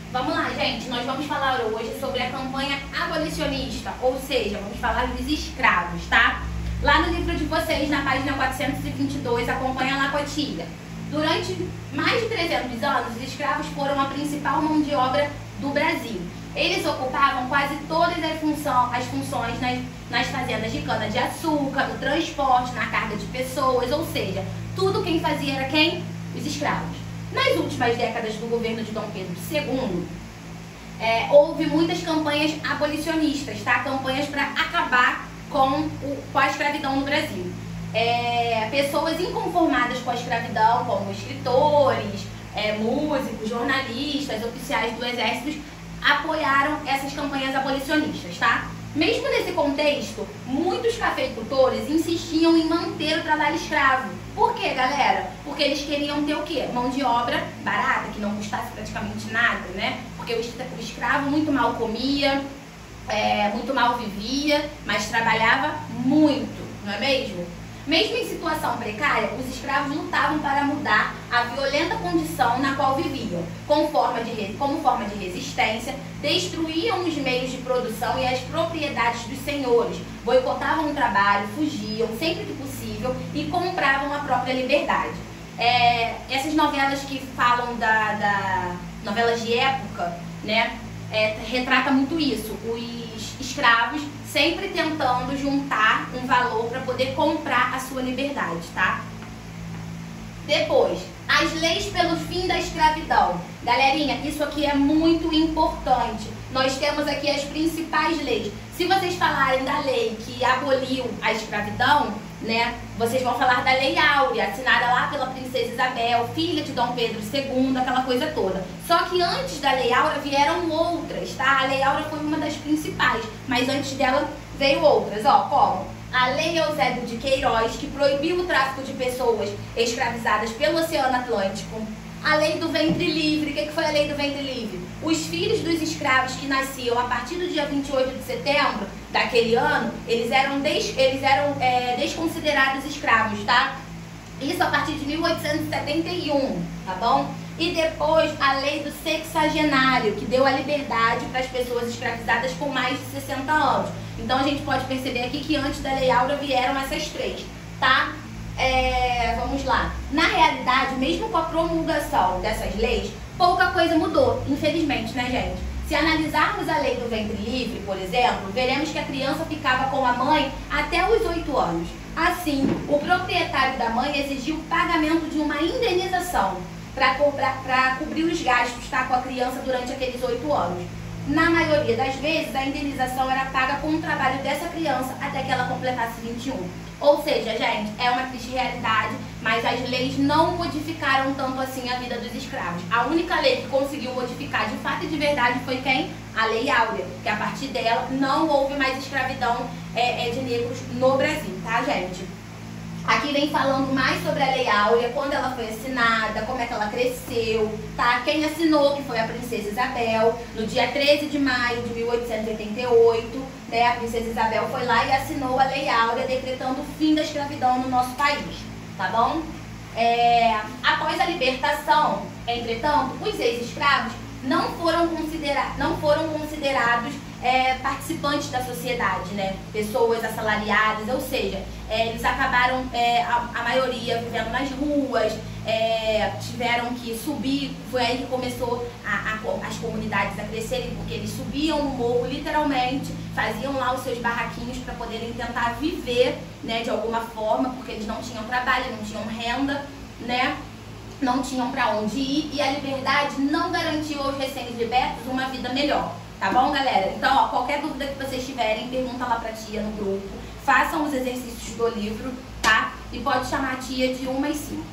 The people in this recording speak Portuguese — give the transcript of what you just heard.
Vamos lá, gente, nós vamos falar hoje sobre a campanha abolicionista, ou seja, vamos falar dos escravos, tá? Lá no livro de vocês, na página 422, acompanha lá a cotilha. Durante mais de 300 anos, os escravos foram a principal mão de obra do Brasil. Eles ocupavam quase todas as funções nas fazendas de cana-de-açúcar, no transporte, na carga de pessoas, ou seja, tudo quem fazia era quem? Os escravos. Nas últimas décadas do governo de Dom Pedro II, houve muitas campanhas abolicionistas, tá? Campanhas para acabar com a escravidão no Brasil. Pessoas inconformadas com a escravidão, como escritores, músicos, jornalistas, oficiais do exército, apoiaram essas campanhas abolicionistas, tá? Mesmo nesse contexto, muitos cafeicultores insistiam em manter o trabalho escravo. Por quê, galera? Porque eles queriam ter o quê? Mão de obra barata, que não custasse praticamente nada, né? Porque o escravo muito mal comia, muito mal vivia, mas trabalhava muito, não é mesmo? Mesmo em situação precária, os escravos lutavam para mudar a violenta condição na qual viviam. Como forma de resistência, destruíam os meios de produção e as propriedades dos senhores, boicotavam o trabalho, fugiam sempre que possível e compravam a própria liberdade. Essas novelas que falam novelas de época, né, retrata muito isso. Os escravos sempre tentando juntar um valor para poder comprar a sua liberdade, tá? Depois, as leis pelo fim da escravidão. Galerinha, isso aqui é muito importante. Nós temos aqui as principais leis. Se vocês falarem da lei que aboliu a escravidão, né, vocês vão falar da Lei Áurea, assinada lá pela princesa Isabel, filha de Dom Pedro II, aquela coisa toda. Só que antes da Lei Áurea vieram outras, tá? A Lei Áurea foi uma das principais, mas antes dela veio outras, ó, como a Lei Eusébio de Queiroz, que proibiu o tráfico de pessoas escravizadas pelo Oceano Atlântico. A Lei do Ventre Livre. O que foi a Lei do Ventre Livre? Os filhos dos escravos que nasciam a partir do dia 28 de setembro daquele ano, eles eram desconsiderados escravos, tá? Isso a partir de 1871, tá bom? E depois a Lei do Sexagenário, que deu a liberdade para as pessoas escravizadas com mais de 60 anos. Então a gente pode perceber aqui que antes da Lei Áurea vieram essas três, tá? Vamos lá. Na realidade, mesmo com a promulgação dessas leis, pouca coisa mudou, infelizmente, né, gente? Se analisarmos a Lei do Ventre Livre, por exemplo, veremos que a criança ficava com a mãe até os 8 anos. Assim, o proprietário da mãe exigiu o pagamento de uma indenização para cobrir os gastos, tá, com a criança durante aqueles 8 anos. Na maioria das vezes, a indenização era paga com o trabalho dessa criança até que ela completasse 21. Ou seja, gente, é uma triste realidade, mas as leis não modificaram tanto assim a vida dos escravos. A única lei que conseguiu modificar de fato e de verdade foi quem? A Lei Áurea, que a partir dela não houve mais escravidão de negros no Brasil, tá, gente? Aqui vem falando mais sobre a Lei Áurea, quando ela foi assinada, como é que ela cresceu, tá? Quem assinou, que foi a princesa Isabel, no dia 13 de maio de 1888, né? A princesa Isabel foi lá e assinou a Lei Áurea, decretando o fim da escravidão no nosso país, tá bom? Após a libertação, entretanto, os ex-escravos não foram considerados participantes da sociedade, né? Pessoas assalariadas, ou seja, eles acabaram, a maioria, vivendo nas ruas, tiveram que subir, foi aí que começou as comunidades a crescerem, porque eles subiam o morro, literalmente, faziam lá os seus barraquinhos para poderem tentar viver, né, de alguma forma, porque eles não tinham trabalho, não tinham renda, né? Não tinham para onde ir, e a liberdade não garantiu aos recém-libertos uma vida melhor. Tá bom, galera? Então, ó, qualquer dúvida que vocês tiverem, pergunta lá pra tia no grupo. Façam os exercícios do livro, tá? E pode chamar a tia de 1 às 5.